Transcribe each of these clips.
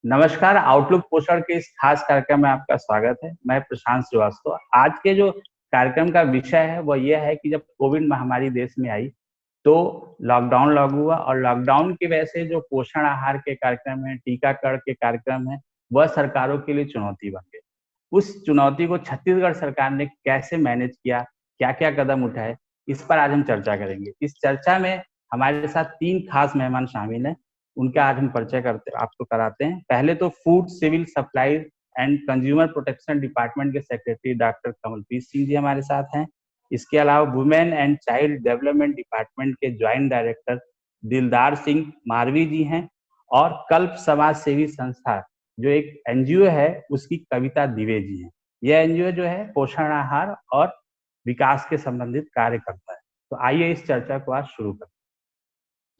नमस्कार। आउटलुक पोषण के इस खास कार्यक्रम में आपका स्वागत है। मैं प्रशांत श्रीवास्तव। आज के जो कार्यक्रम का विषय है वह यह है कि जब कोविड महामारी देश में आई तो लॉकडाउन लागू हुआ और लॉकडाउन की वजह से जो पोषण आहार के कार्यक्रम है, टीकाकरण के कार्यक्रम है, वह सरकारों के लिए चुनौती बन गए। उस चुनौती को छत्तीसगढ़ सरकार ने कैसे मैनेज किया, क्या क्या कदम उठाए, इस पर आज हम चर्चा करेंगे। इस चर्चा में हमारे साथ 3 खास मेहमान शामिल हैं। उनका आज हम परिचय करते आपको कराते हैं। पहले तो food civil supply and consumer protection department के सेक्रेटरी डॉक्टर कमलप्रीत सिंह जी हमारे साथ हैं। इसके अलावा women and child development department के ज्वाइंट डायरेक्टर दिलदार सिंह मारवी जी हैं। और कल्प समाज सेवी संस्था जो एक एनजीओ है उसकी कविता दिवे जी हैं। यह एनजीओ जो है पोषण आहार और विकास के संबंधित कार्य करता है। तो आइए इस चर्चा को आज शुरू करते हैं।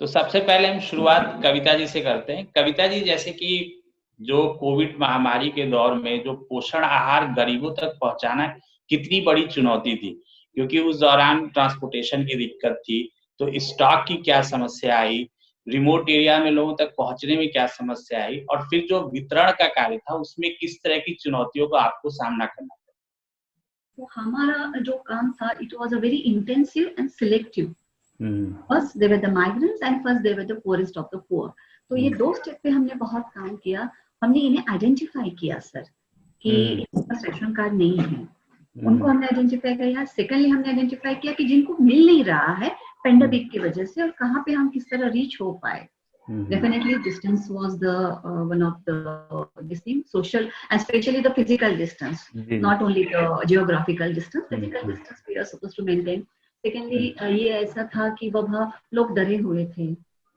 तो सबसे पहले हम शुरुआत कविता जी से करते हैं। कविता जी, जैसे कि जो कोविड महामारी के दौर में जो पोषण आहार गरीबों तक पहुंचाना कितनी बड़ी चुनौती थी, क्योंकि उस दौरान ट्रांसपोर्टेशन की दिक्कत थी, तो स्टॉक की क्या समस्या आई, रिमोट एरिया में लोगों तक पहुंचने में क्या समस्या आई, और फिर जो वितरण का कार्य था उसमें किस तरह की चुनौतियों का आपको सामना करना पड़ा? तो हमारा जो काम था, it was a very intensive and selective. First they were the migrants and first they were the poorest of the poor. तो ये 2 स्टेप पे हमने बहुत काम किया। हमने इन्हें आइडेंटिफाई किया सर कि इनके पास राशन कार्ड नहीं है, उनको हमने आइडेंटिफाई किया। सेकेंडली हमने आइडेंटिफाई किया कि जिनको मिल नहीं रहा है पेंडेमिक की वजह से, और कहाँ पे हम किस तरह रीच हो पाए। Definitely distance was the one of the this thing, social and especially the physical distance, not only the geographical distance, physical distance we are supposed to maintain. Secondly ये ऐसा था कि वह लोग डरे हुए थे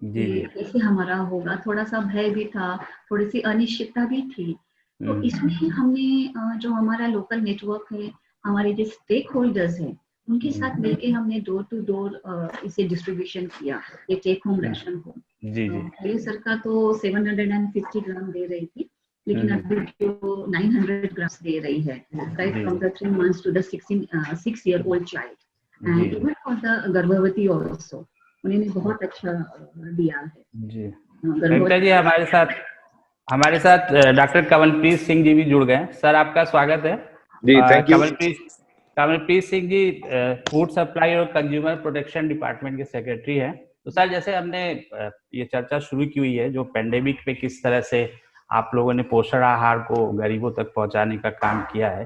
कि कैसे हमारा होगा, थोड़ा सा भय भी था, थोड़ी सी अनिश्चितता भी थी। तो इसमें हमने जो हमारा लोकल नेटवर्क है, हमारे जो स्टेक होल्डर्स हैं, उनके साथ मिलके हमने डोर टू डोर इसे डिस्ट्रीब्यूशन किया, ये टेक होम राशन हो। पहले सरकार तो 750 ग्राम दे रही थी, लेकिन अभी जो 900 ग्राम दे रही है, right from the 3 months to the 6 year old child and even for the गर्भवती ऑल्सो उन्होंने बहुत अच्छा दिया है जी। कविता जी हमारे साथ डॉक्टर कमलप्रीत सिंह जी भी जुड़ गए। सर आपका स्वागत है जी। Thank you. Kamalpreet Singh ji food supply और कंज्यूमर प्रोटेक्शन डिपार्टमेंट के सेक्रेटरी हैं। तो सर, जैसे हमने ये चर्चा शुरू की हुई है जो पेंडेमिक पे किस तरह से आप लोगों ने पोषण आहार को गरीबों तक पहुंचाने का काम किया है,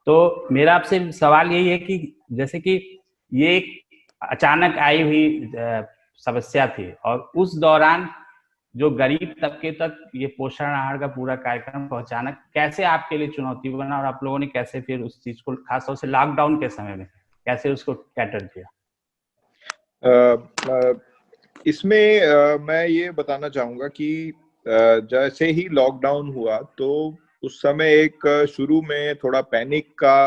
तो मेरा आपसे सवाल यही है कि जैसे कि ये एक अचानक आई हुई समस्या थी और उस दौरान जो गरीब तबके तक ये पोषण आहार का पूरा कार्यक्रम पहुंचाना कैसे आपके लिए चुनौती बना, और आप लोगों ने कैसे फिर उस चीज को खासतौर से लॉकडाउन के समय में कैसे उसको कैटर किया? इसमें मैं ये बताना चाहूंगा कि जैसे ही लॉकडाउन हुआ तो उस समय एक शुरू में थोड़ा पैनिक का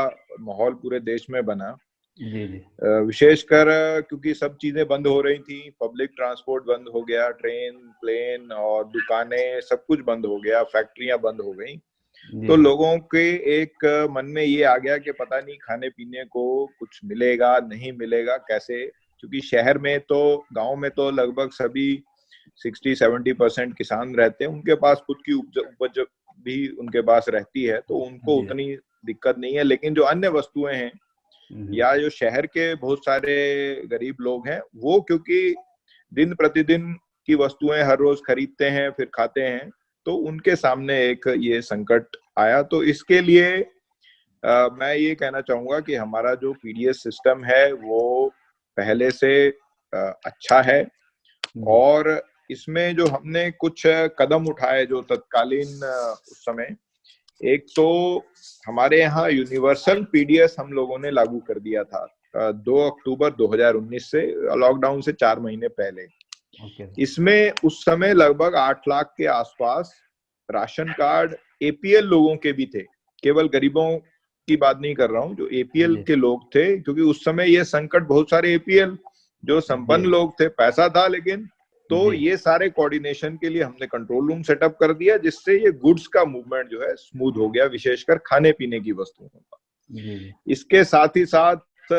माहौल पूरे देश में बना। विशेषकर क्योंकि सब चीजें बंद हो रही थी, पब्लिक ट्रांसपोर्ट बंद हो गया, ट्रेन, प्लेन और दुकानें सब कुछ बंद हो गया, फैक्ट्रियां बंद हो गई। तो लोगों के एक मन में ये आ गया कि पता नहीं खाने पीने को कुछ मिलेगा नहीं मिलेगा कैसे, क्योंकि शहर में तो, गांव में तो लगभग सभी 60-70% किसान रहते हैं, उनके पास खुद की उपज भी उनके पास रहती है, तो उनको उतनी दिक्कत नहीं है। लेकिन जो अन्य वस्तुएं हैं या जो शहर के बहुत सारे गरीब लोग हैं, वो क्योंकि दिन प्रतिदिन की वस्तुएं हर रोज खरीदते हैं फिर खाते हैं, तो उनके सामने एक ये संकट आया। तो इसके लिए मैं ये कहना चाहूंगा कि हमारा जो पीडीएस सिस्टम है वो पहले से अच्छा है, और इसमें जो हमने कुछ कदम उठाए जो तत्कालीन उस समय, एक तो हमारे यहाँ यूनिवर्सल पीडीएस हम लोगों ने लागू कर दिया था 2 अक्टूबर 2019 से, लॉकडाउन से 4 महीने पहले। इसमें उस समय लगभग 8 लाख के आसपास राशन कार्ड एपीएल लोगों के भी थे, केवल गरीबों की बात नहीं कर रहा हूँ, जो एपीएल के लोग थे, क्योंकि उस समय ये संकट बहुत सारे एपीएल जो संपन्न लोग थे, पैसा था लेकिन, तो ये सारे कोऑर्डिनेशन के लिए हमने कंट्रोल रूम सेटअप कर दिया, जिससे ये गुड्स का मूवमेंट जो है स्मूथ हो गया, विशेषकर खाने पीने की वस्तुओं का। इसके साथ ही साथ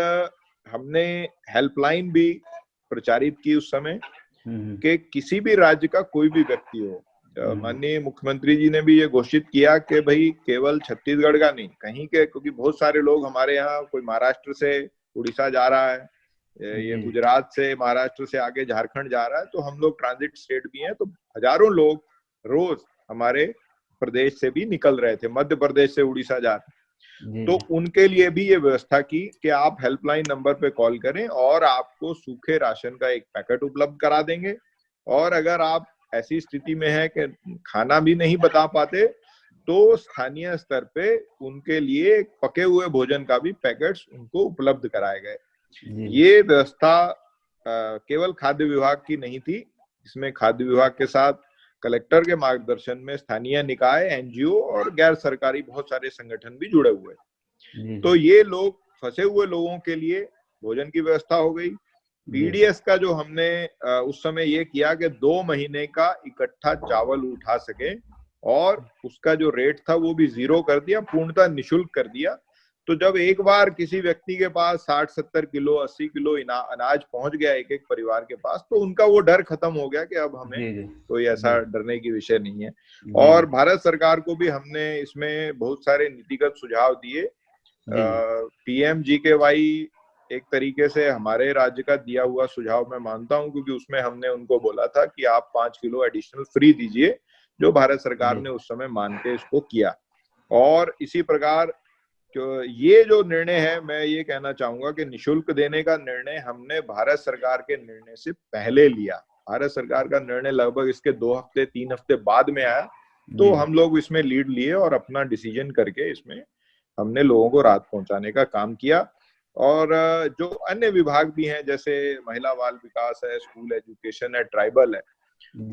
हमने हेल्पलाइन भी प्रचारित की उस समय कि किसी भी राज्य का कोई भी व्यक्ति हो, माननीय मुख्यमंत्री जी ने भी ये घोषित किया कि भाई केवल छत्तीसगढ़ का नहीं, कहीं के, क्योंकि बहुत सारे लोग हमारे यहाँ, कोई महाराष्ट्र से उड़ीसा जा रहा है, ये गुजरात से, महाराष्ट्र से आगे झारखंड जा रहा है, तो हम लोग ट्रांजिट स्टेट भी हैं, तो हजारों लोग रोज हमारे प्रदेश से भी निकल रहे थे, मध्य प्रदेश से उड़ीसा जा रहे, तो उनके लिए भी ये व्यवस्था की कि आप हेल्पलाइन नंबर पे कॉल करें और आपको सूखे राशन का एक पैकेट उपलब्ध करा देंगे। और अगर आप ऐसी स्थिति में है कि खाना भी नहीं बता पाते, तो स्थानीय स्तर पे उनके लिए पके हुए भोजन का भी पैकेट्स उनको उपलब्ध कराए गए। ये व्यवस्था केवल खाद्य विभाग की नहीं थी, इसमें खाद्य विभाग के साथ कलेक्टर के मार्गदर्शन में स्थानीय निकाय, एनजीओ और गैर सरकारी बहुत सारे संगठन भी जुड़े हुए। तो ये लोग, फंसे हुए लोगों के लिए भोजन की व्यवस्था हो गई। पीडीएस का जो हमने उस समय ये किया कि 2 महीने का इकट्ठा चावल उठा सके, और उसका जो रेट था वो भी 0 कर दिया, पूर्णतः निशुल्क कर दिया। तो जब एक बार किसी व्यक्ति के पास 60-70 किलो 80 किलो अनाज पहुंच गया एक एक परिवार के पास, तो उनका वो डर खत्म हो गया कि अब हमें कोई ऐसा डरने की विषय नहीं है। और भारत सरकार को भी हमने इसमें बहुत सारे नीतिगत सुझाव दिए। PMGKY एक तरीके से हमारे राज्य का दिया हुआ सुझाव मैं मानता हूं, क्योंकि उसमें हमने उनको बोला था कि आप 5 किलो एडिशनल फ्री दीजिए, जो भारत सरकार ने उस समय मान के इसको किया। और इसी प्रकार ये जो निर्णय है, मैं ये कहना चाहूंगा कि निशुल्क देने का निर्णय हमने भारत सरकार के निर्णय से पहले लिया। भारत सरकार का निर्णय लगभग इसके 2 हफ्ते 3 हफ्ते बाद में आया, तो हम लोग इसमें लीड लिए और अपना डिसीजन करके इसमें हमने लोगों को राहत पहुंचाने का काम किया। और जो अन्य विभाग भी हैं, जैसे महिला बाल विकास है, स्कूल एजुकेशन है, ट्राइबल है,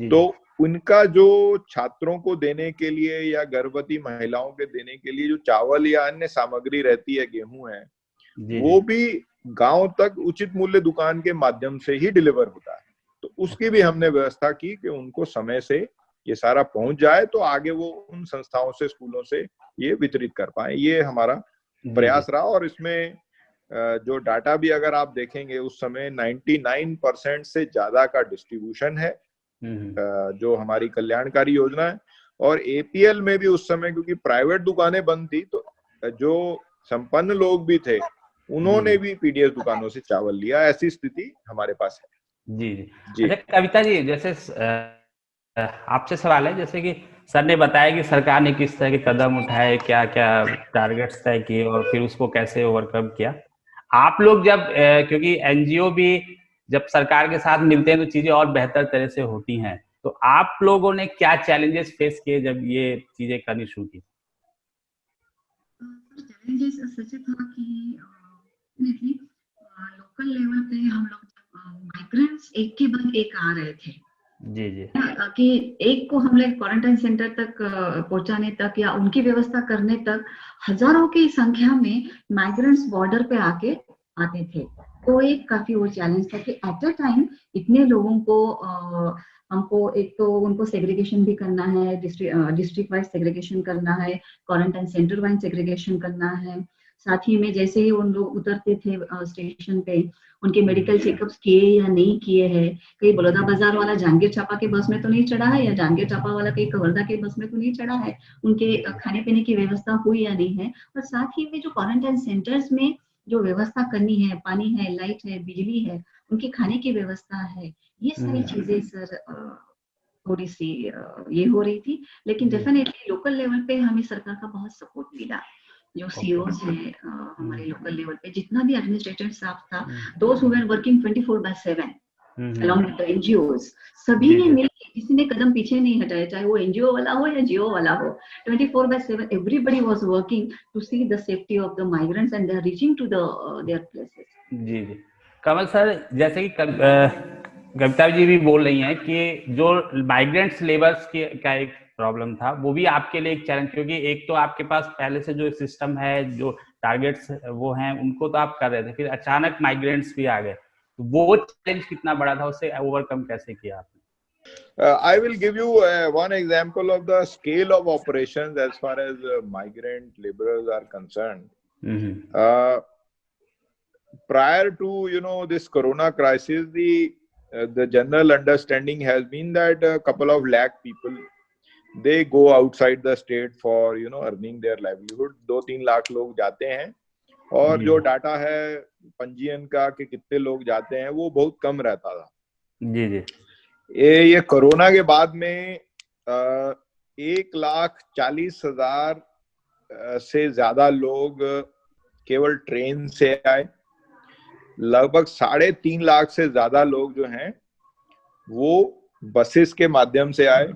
तो उनका जो छात्रों को देने के लिए या गर्भवती महिलाओं के देने के लिए जो चावल या अन्य सामग्री रहती है, गेहूं है, वो भी गांव तक उचित मूल्य दुकान के माध्यम से ही डिलीवर होता है। तो उसकी भी हमने व्यवस्था की कि उनको समय से ये सारा पहुंच जाए, तो आगे वो उन संस्थाओं से, स्कूलों से ये वितरित कर पाए। ये हमारा प्रयास रहा। और इसमें जो डाटा भी अगर आप देखेंगे, उस समय 99% से ज्यादा का डिस्ट्रीब्यूशन है, जो हमारी कल्याणकारी योजना है। और एपीएल में भी उस समय, क्योंकि प्राइवेट दुकानें बंद थी, तो जो संपन्न लोग भी थे, उन्होंने भी पीडीएस दुकानों से चावल लिया। ऐसी स्थिति हमारे पास है। जी। अच्छा कविता जी, जैसे आपसे सवाल है, जैसे कि सर ने बताया कि सरकार ने किस तरह के कदम उठाए, क्या क्या टारगेट्स तय किए और फिर उसको कैसे ओवरकम किया। आप लोग जब, क्योंकि एनजीओ भी जब सरकार के साथ मिलते हैं तो चीजें और बेहतर तरह से होती हैं, तो आप लोगों ने क्या चैलेंजेस फेस किए जब ये चीजें करनी शुरू की? चैलेंजेस सच था कि लोकल लेवल पे हम लोग माइग्रेंट्स एक के बाद एक आ रहे थे। जी कि एक को हम लोग क्वारंटाइन सेंटर तक पहुंचाने तक या उनकी व्यवस्था करने तक हजारों की संख्या में माइग्रेंट्स बॉर्डर पे आके आते थे। तो एक काफी वो चैलेंज था कि एट अ टाइम इतने लोगों को हमको एक तो उनको सेग्रीगेशन भी करना है, डिस्ट्रिक्ट वाइज सेग्रीगेशन करना है, क्वारंटाइन सेंटर वाइज सेग्रीगेशन करना है। साथ ही में जैसे ही उन लोग उतरते थे स्टेशन पे, उनके मेडिकल चेकअप्स किए या नहीं किए हैं। कहीं बलौदा बाजार वाला जांगीर चांपा के बस में तो नहीं चढ़ा है, या जांगीर चांपा वाला कहीं कवर्धा के बस में तो नहीं चढ़ा है। उनके खाने पीने की व्यवस्था हुई या नहीं है। और साथ ही में जो क्वारंटाइन सेंटर्स में जो व्यवस्था करनी है, पानी है, लाइट है, बिजली है, उनकी खाने की व्यवस्था है, ये सारी चीजें सर थोड़ी सी ये हो रही थी। लेकिन डेफिनेटली लोकल लेवल पे हमें सरकार का बहुत सपोर्ट मिला। जो सीओस है हमारे लोकल लेवल पे, जितना भी एडमिनिस्ट्रेटिव स्टाफ था, those who were working 24/7 along with the NGOs, सभी ने मिलकर, किसी ने कदम पीछे नहीं हटाया, चाहे वो एनजीओ वाला हो या जियो वाला हो। 24/7 everybody was working to see the safety of the migrants and they are reaching to their places. जी। कमल सर, जैसे कि कविता जी भी बोल रही हैं कि जो माइग्रेंट्स लेबर्स का एक प्रॉब्लम था, वो भी आपके लिए एक चैलेंज, क्योंकि एक तो आपके पास पहले से जो सिस्टम है, जो टारगेट्स वो हैं, उनको तो आप कर रहे थे, फिर अचानक माइग्रेंट्स भी आ गए, तो वो चैलेंज कितना बड़ा था, उससे ओवरकम कैसे किया आपने? I will give you one example of the scale of operations as far as migrant laborers are concerned. Prior to this corona crisis, the general understanding has been that a couple of lakh people they go outside the state for earning their livelihood. 2-3 lakh लोग जाते हैं, और जो data है पंजीयन का कि कितने लोग जाते हैं वो बहुत कम रहता था। जी जी। ये कोरोना के बाद में 1,40,000 से ज्यादा लोग केवल ट्रेन से आए। लगभग 3.5 लाख से ज्यादा लोग जो हैं वो बसेस के माध्यम से आए,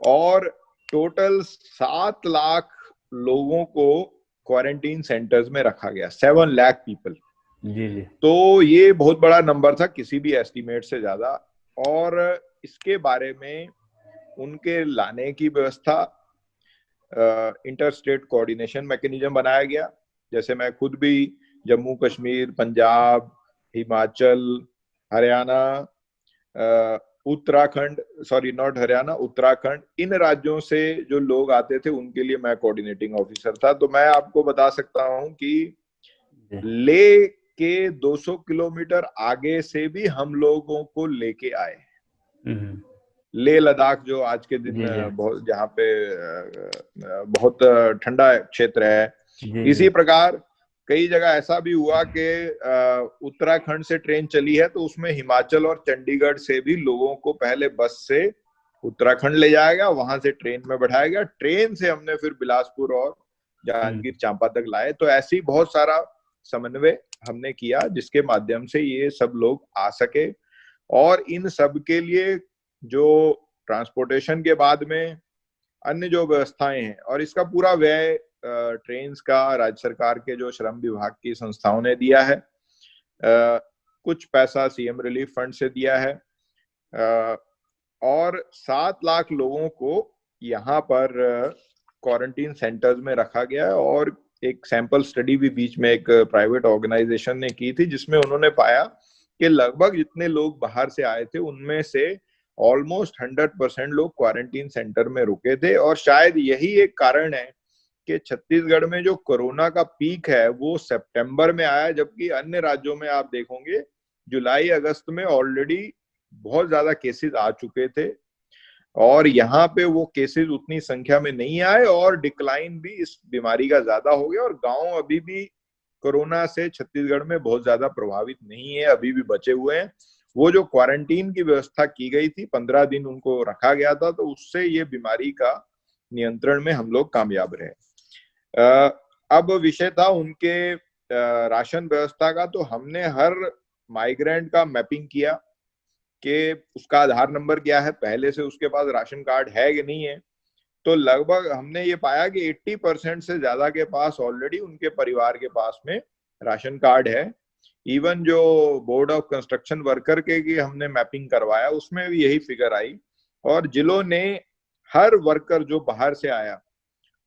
और टोटल 7 लाख लोगों को क्वारंटीन सेंटर्स में रखा गया। 7 लाख पीपल। जी जी। तो ये बहुत बड़ा नंबर था, किसी भी एस्टिमेट से ज्यादा। और इसके बारे में उनके लाने की व्यवस्था, इंटर स्टेट कोऑर्डिनेशन मैकेनिज्म बनाया गया। जैसे मैं खुद भी जम्मू कश्मीर, पंजाब, हिमाचल, हरियाणा, उत्तराखंड, सॉरी नॉट हरियाणा, उत्तराखंड, इन राज्यों से जो लोग आते थे उनके लिए मैं कोऑर्डिनेटिंग ऑफिसर था। तो मैं आपको बता सकता हूं कि ले के 200 किलोमीटर आगे से भी हम लोगों को लेके आए। लेह लद्दाख जो आज के दिन बहुत, जहाँ पे बहुत ठंडा क्षेत्र है, इसी प्रकार कई जगह ऐसा भी हुआ कि उत्तराखंड से ट्रेन चली है तो उसमें हिमाचल और चंडीगढ़ से भी लोगों को पहले बस से उत्तराखंड ले जाया गया, वहां से ट्रेन में बैठाया गया, ट्रेन से हमने फिर बिलासपुर और जांजगीर चांपा तक लाए। तो ऐसी बहुत सारा समन्वय हमने किया जिसके माध्यम से ये सब लोग आ सके। और इन सब के लिए जो ट्रांसपोर्टेशन के बाद में अन्य जो व्यवस्थाएं हैं, और इसका पूरा व्यय ट्रेन का राज्य सरकार के जो श्रम विभाग की संस्थाओं ने दिया है। कुछ पैसा सीएम रिलीफ फंड से दिया है, और 7 लाख लोगों को यहाँ पर क्वारंटीन सेंटर्स में रखा गया है। और एक सैंपल स्टडी भी बीच में एक प्राइवेट ऑर्गेनाइजेशन ने की थी, जिसमें उन्होंने पाया कि लगभग जितने लोग बाहर से आए थे उनमें से ऑलमोस्ट 100% लोग क्वारंटीन सेंटर में रुके थे। और शायद यही एक कारण है कि छत्तीसगढ़ में जो कोरोना का पीक है वो सितंबर में आया, जबकि अन्य राज्यों में आप देखोगे जुलाई अगस्त में ऑलरेडी बहुत ज्यादा केसेस आ चुके थे, और यहाँ पे वो केसेस उतनी संख्या में नहीं आए, और डिक्लाइन भी इस बीमारी का ज्यादा हो गया। और गांव अभी भी कोरोना से छत्तीसगढ़ में बहुत ज्यादा प्रभावित नहीं है, अभी भी बचे हुए हैं। वो जो क्वारंटीन की व्यवस्था की गई थी, 15 दिन उनको रखा गया था, तो उससे ये बीमारी का नियंत्रण में हम लोग कामयाब रहे। अब विषय था उनके राशन व्यवस्था का। तो हमने हर माइग्रेंट का मैपिंग किया कि उसका आधार नंबर क्या है, पहले से उसके पास राशन कार्ड है कि नहीं है। तो लगभग हमने ये पाया कि 80% से ज्यादा के पास ऑलरेडी उनके परिवार के पास में राशन कार्ड है। इवन जो बोर्ड ऑफ कंस्ट्रक्शन वर्कर के हमने मैपिंग करवाया, उसमें भी यही फिगर आई। और जिलों ने हर वर्कर जो बाहर से आया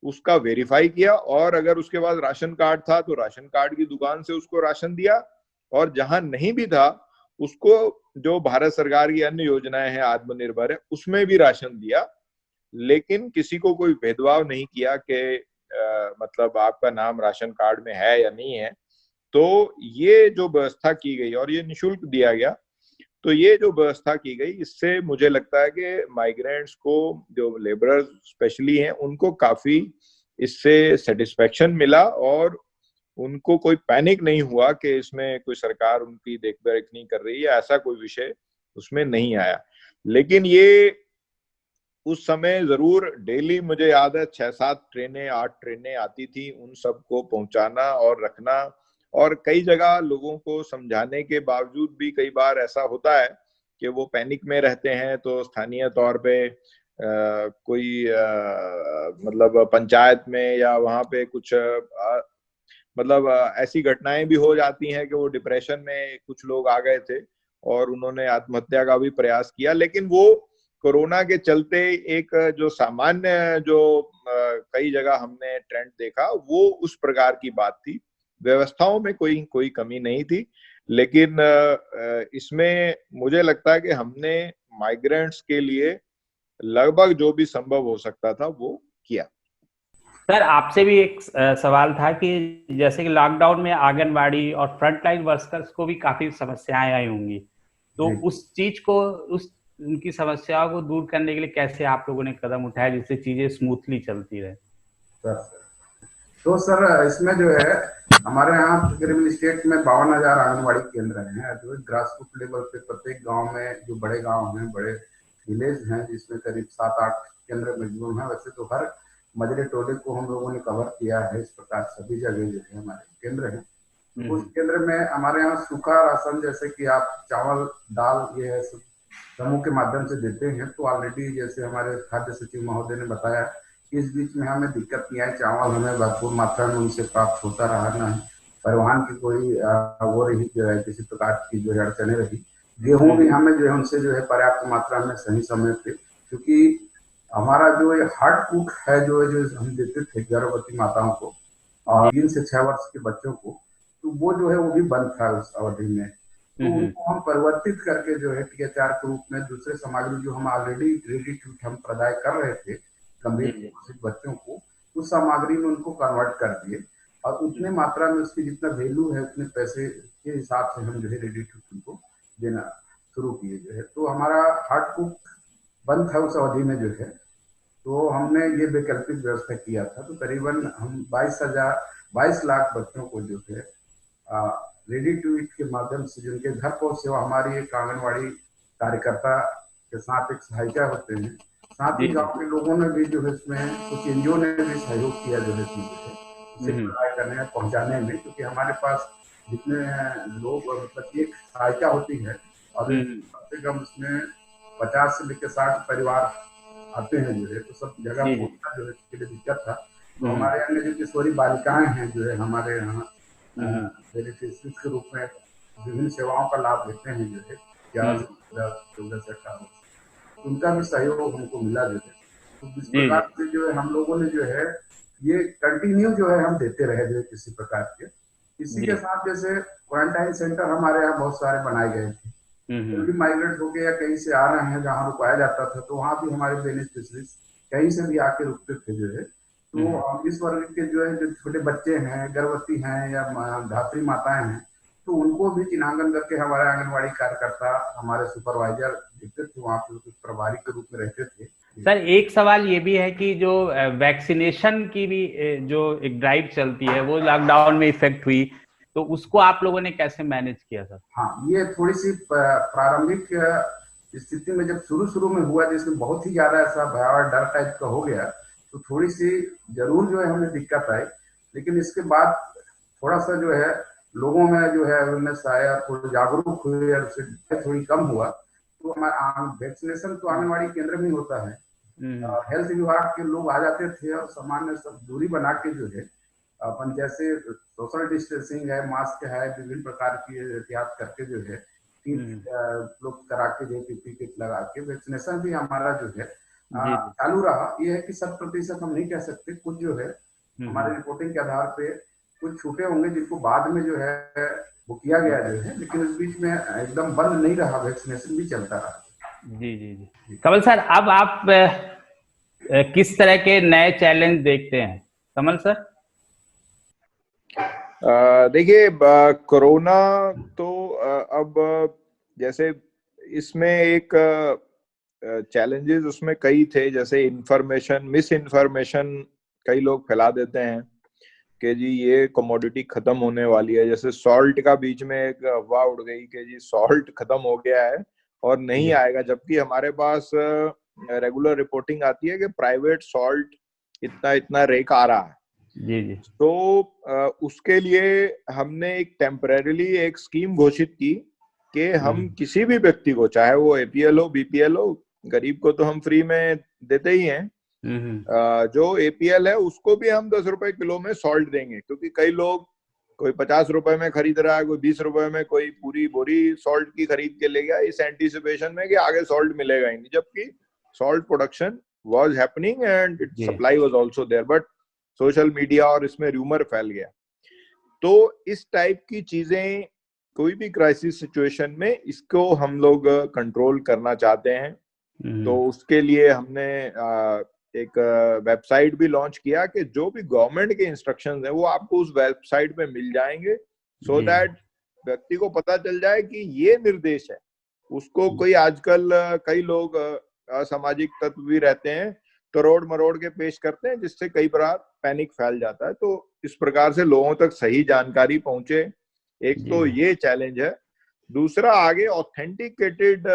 उसका वेरीफाई किया, और अगर उसके पास राशन कार्ड था तो राशन कार्ड की दुकान से उसको राशन दिया, और जहां नहीं भी था उसको जो भारत सरकार की अन्य योजनाएं हैं, आत्मनिर्भर है, उसमें भी राशन दिया। लेकिन किसी को कोई भेदभाव नहीं किया कि मतलब आपका नाम राशन कार्ड में है या नहीं है। तो ये जो व्यवस्था की गई, और ये निःशुल्क दिया गया, तो ये जो व्यवस्था की गई, इससे मुझे लगता है कि माइग्रेंट्स को, जो लेबरर्स स्पेशली हैं, उनको काफी इससे सेटिस्फेक्शन मिला, और उनको कोई पैनिक नहीं हुआ कि इसमें कोई सरकार उनकी देखरेख नहीं कर रही है, ऐसा कोई विषय उसमें नहीं आया। लेकिन ये उस समय जरूर डेली, मुझे याद है 6-7 ट्रेनें 8 ट्रेनें आती थी, उन सबको पहुंचाना और रखना। और कई जगह लोगों को समझाने के बावजूद भी कई बार ऐसा होता है कि वो पैनिक में रहते हैं। तो स्थानीय तौर पे कोई मतलब पंचायत में या वहां पे कुछ मतलब ऐसी घटनाएं भी हो जाती हैं कि वो डिप्रेशन में कुछ लोग आ गए थे और उन्होंने आत्महत्या का भी प्रयास किया। लेकिन वो कोरोना के चलते एक जो सामान्य जो कई जगह हमने ट्रेंड देखा, वो उस प्रकार की बात थी। व्यवस्थाओं में कोई कमी नहीं थी। लेकिन इसमें मुझे लगता है कि हमने माइग्रेंट्स के लिए लगभग जो भी संभव हो सकता था वो किया। सर, आपसे भी एक सवाल था कि जैसे कि लॉकडाउन में आंगनबाड़ी और फ्रंटलाइन वर्कर्स को भी काफी समस्याएं आई होंगी, तो उस चीज को, उस उनकी समस्याओं को दूर करने के लिए कैसे आप लोगों ने कदम उठाया जिससे चीजें स्मूथली चलती रहे? तो सर इसमें जो है हमारे यहाँ तकरीबन स्टेट में 52,000 आंगनबाड़ी केंद्र हैं जो ग्रास रूट लेवल पे प्रत्येक गांव में, जो बड़े गांव हैं, बड़े विलेज हैं जिसमें करीब 7-8 केंद्र मैक्सिमम है। वैसे तो हर मजरे टोले को हम लोगों ने कवर किया है। इस प्रकार सभी जगह जो है हमारे केंद्र हैं। उस केंद्र में हमारे यहाँ सूखा राशन जैसे कि आप चावल, दाल, ये समूह के माध्यम से देते हैं। तो ऑलरेडी जैसे हमारे खाद्य सचिव महोदय ने बताया, इस बीच में हमें दिक्कत नहीं आई। चावल हमें भरपूर मात्रा में उनसे प्राप्त होता रहा, न परिवहन की कोई वो रही जो है किसी प्रकार की जो है अड़चने रही। गेहूं भी हमें जो है उनसे जो है पर्याप्त मात्रा में सही समय पे, क्योंकि हमारा जो ये हार्ट कुक है जो हम देते थे गर्भवती माताओं को और 3 से 6 वर्ष के बच्चों को, तो वो जो है वो भी बंद था उस अवधि में। तो उनको हम परिवर्तित करके जो है THR के रूप में दूसरे सामग्री जो हम ऑलरेडी रेडी टू हम प्रदाय कर रहे थे गंभीर बच्चों को, उस सामग्री में उनको कन्वर्ट कर दिए और उतने मात्रा में उसकी जितना वैल्यू है उतने पैसे के हिसाब से हम जो है रेडी टू उनको देना शुरू किए जो है। तो हमारा हार्ट कुक बंद था उस अवधि में जो है, तो हमने ये वैकल्पिक व्यवस्था किया था। तो करीबन हम 22 लाख बच्चों को जो है रेडी टू ईट के माध्यम से, जिनके घर पहुंच सेवा हमारी एक आंगनबाड़ी कार्यकर्ता के साथ एक सहायिका होते हैं, साथ ही गांव के लोगों ने भी जो है इसमें कुछ एनजीओ ने भी सहयोग किया जो है इसमें करने पहुंचाने में, क्योंकि हमारे पास जितने लोग मतलब एक सहायिका होती है और कम से कम उसमें 50 से लेकर 60 परिवार आते हैं जो है, तो सब जगह पहुंचना जो है इसके लिए दिक्कत था। तो हमारे यहाँ जो किशोरी बालिकाएं हैं जो है हमारे यहाँ बेनिफिशियरीज के रूप में विभिन्न सेवाओं का लाभ लेते हैं जो है 14 से 18, उनका भी सहयोग हमको मिला जो है। तो इस प्रकार से जो है हम लोगों ने जो है ये कंटिन्यू जो है हम देते रहे जो है किसी प्रकार के। इसी के साथ जैसे क्वारंटाइन सेंटर हमारे यहाँ बहुत सारे बनाए गए थे, कोई भी माइग्रेट होके या कहीं से आ रहे हैं जहाँ रुकाया जाता था, तो वहाँ भी हमारे बेनिफिशियरीज कहीं से भी आके रुकते थे जो है। तो इस वर्ग के जो है जो छोटे बच्चे हैं, गर्भवती हैं या धात्री माताएं हैं, तो उनको भी चिन्हांकन करके हमारे आंगनबाड़ी कार्यकर्ता, हमारे सुपरवाइजर देखते थे, वहाँ पे कुछ प्रभारी के रूप में रहते थे। सर एक सवाल ये भी है कि जो वैक्सीनेशन की भी जो एक ड्राइव चलती है वो लॉकडाउन में इफेक्ट हुई, तो उसको आप लोगों ने कैसे मैनेज किया सर? हाँ, ये थोड़ी सी प्रारंभिक स्थिति में जब शुरू में हुआ, जिसमें बहुत ही ज्यादा ऐसा भयावह डर टाइप का हो गया, तो थोड़ी सी जरूर जो है हमें दिक्कत आई। लेकिन इसके बाद थोड़ा सा जो है लोगों में जो है अवेयरनेस आया, थोड़ी जागरूक हुए और उससे थोड़ी कम हुआ। तो हमारा वैक्सीनेशन तो आंगनबाड़ी केंद्र में होता है, हेल्थ विभाग के लोग आ जाते थे और सामान्य सब दूरी बना के जो है अपन जैसे सोशल डिस्टेंसिंग है, मास्क है, विभिन्न प्रकार की एहतियात करके जो है लोग करा के जो पीपी किट लगा के वैक्सीनेशन भी हमारा जो है चालू रहा। ये है कि 100% हम नहीं कह सकते, कुछ जो है हमारे रिपोर्टिंग के आधार पे कुछ छूटे होंगे जिनको बाद में जो है वो किया गया जो है, लेकिन इस बीच में एकदम बंद नहीं रहा, वैक्सीनेशन भी चलता रहा। जी। कमल सर, अब आप किस तरह के नए चैलेंज देखते हैं? कमल सर देखिए, कोरोना तो अब जैसे इसमें एक चैलेंजेस उसमें कई थे, जैसे इन्फॉर्मेशन, मिस इन्फॉर्मेशन कई लोग फैला देते हैं कि जी ये कमोडिटी खत्म होने वाली है। जैसे सॉल्ट का बीच में एक अफवाह उड़ गई कि जी सॉल्ट खत्म हो गया है और नहीं आएगा, जबकि हमारे पास रेगुलर रिपोर्टिंग आती है कि प्राइवेट सॉल्ट इतना रेक आ रहा है। जी। तो उसके लिए हमने एक टेम्परेरीली एक स्कीम घोषित की कि हम किसी भी व्यक्ति को, चाहे वो APL हो, BPL हो, गरीब को तो हम फ्री में देते ही हैं, जो APL है उसको भी हम 10 रुपए किलो में सॉल्ट देंगे, क्योंकि कई लोग, कोई 50 रुपए में खरीद रहा है, कोई 20 रुपए में, कोई पूरी बोरी सॉल्ट की खरीद के ले गया इस एंटीसिपेशन में कि आगे सॉल्ट मिलेगा ही नहीं, जबकि salt production was happening and supply was also there, but social media और इसमें रूमर फैल गया। तो इस टाइप की चीजें, कोई भी क्राइसिस सिचुएशन में इसको हम लोग कंट्रोल करना चाहते हैं। तो उसके लिए हमने एक वेबसाइट भी लॉन्च किया कि जो भी गवर्नमेंट के इंस्ट्रक्शंस हैं वो आपको उस वेबसाइट पे मिल जाएंगे, सो दैट व्यक्ति को पता चल जाए कि ये निर्देश है उसको कोई आजकल कई लोग असामाजिक तत्व भी रहते हैं, तोड़ मरोड़ के पेश करते हैं, जिससे कई बार पैनिक फैल जाता है। तो इस प्रकार से लोगों तक सही जानकारी पहुंचे, एक तो ये चैलेंज है। दूसरा, आगे ऑथेंटिकेटेड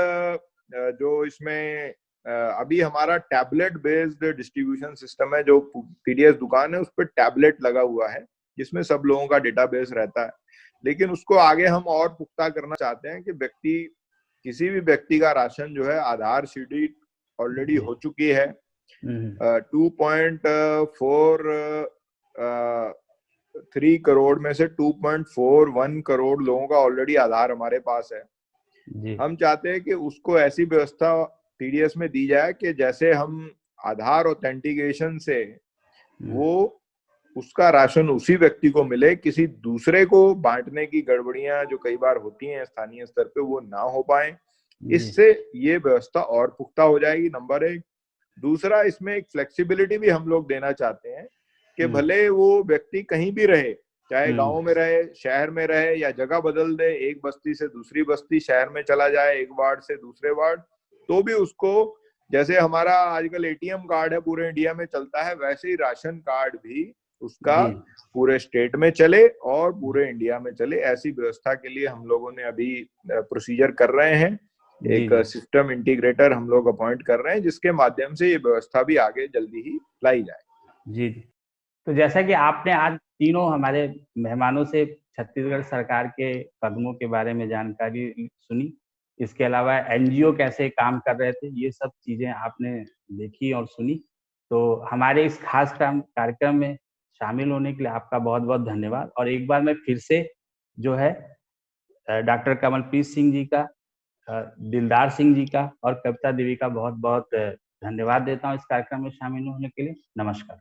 जो इसमें अभी हमारा टैबलेट बेस्ड डिस्ट्रीब्यूशन सिस्टम है, जो पीडीएस दुकान है उस पर टैबलेट लगा हुआ है जिसमें सब लोगों का डेटाबेस रहता है, लेकिन उसको आगे हम और पुख्ता करना चाहते हैं कि किसी भी व्यक्ति का राशन जो है आधार सीडी ऑलरेडी हो चुकी है। 2.43 करोड़ में से 2.41 करोड़ लोगों का ऑलरेडी आधार हमारे पास है। हम चाहते हैं कि उसको ऐसी व्यवस्था पीडीएस में दी जाए कि जैसे हम आधार ऑथेंटिकेशन से वो उसका राशन उसी व्यक्ति को मिले, किसी दूसरे को बांटने की गड़बड़ियां जो कई बार होती हैं स्थानीय स्तर पे वो ना हो पाए। इससे ये व्यवस्था और पुख्ता हो जाएगी, नंबर 1। दूसरा, इसमें एक फ्लेक्सिबिलिटी भी हम लोग देना चाहते हैं कि भले वो व्यक्ति कहीं भी रहे, चाहे गांव में रहे, शहर में रहे, या जगह बदल दे, एक बस्ती से दूसरी बस्ती, शहर में चला जाए, एक वार्ड से दूसरे वार्ड, तो भी उसको, जैसे हमारा आजकल एटीएम कार्ड है पूरे इंडिया में चलता है, वैसे ही राशन कार्ड भी उसका पूरे स्टेट में चले और पूरे इंडिया में चले। ऐसी व्यवस्था के लिए हम लोगों ने अभी प्रोसीजर कर रहे हैं। एक सिस्टम इंटीग्रेटर हम लोग अपॉइंट कर रहे हैं, जिसके माध्यम से ये व्यवस्था भी आगे जल्दी ही लाई जाए। जी। तो जैसा कि आपने आज तीनों हमारे मेहमानों से छत्तीसगढ़ सरकार के कदमों के बारे में जानकारी सुनी, इसके अलावा एनजीओ कैसे काम कर रहे थे, ये सब चीजें आपने देखी और सुनी। तो हमारे इस खास कार्यक्रम में शामिल होने के लिए आपका बहुत बहुत धन्यवाद। और एक बार मैं फिर से जो है डॉक्टर कमलप्रीत सिंह जी का, दिलदार सिंह जी का और कविता देवी का बहुत बहुत धन्यवाद देता हूँ इस कार्यक्रम में शामिल होने के लिए। नमस्कार।